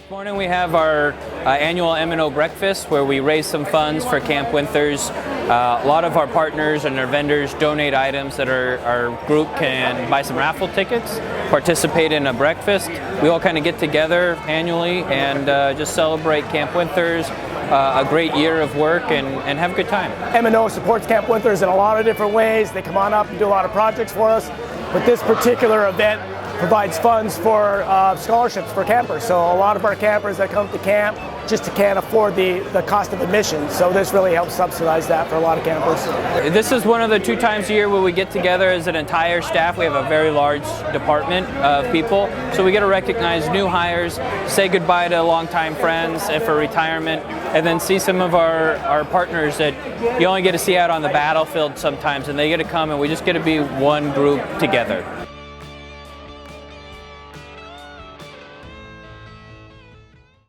This morning we have our annual M&O breakfast where we raise some funds for Camp Winthers. A lot of our partners and our vendors donate items that our group can buy some raffle tickets, participate in a breakfast. We all kind of get together annually and just celebrate Camp Winthers, a great year of work, and have a good time. M&O supports Camp Winthers in a lot of different ways. They come on up and do a lot of projects for us, but this particular event provides funds for scholarships for campers. So a lot of our campers that come to camp just can't afford the cost of admission. So this really helps subsidize that for a lot of campers. This is one of the 2 times a year where we get together as an entire staff. We have a very large department of people. So we get to recognize new hires, say goodbye to longtime friends and for retirement, and then see some of our partners that you only get to see out on the battlefield sometimes, and they get to come and we just get to be one group together.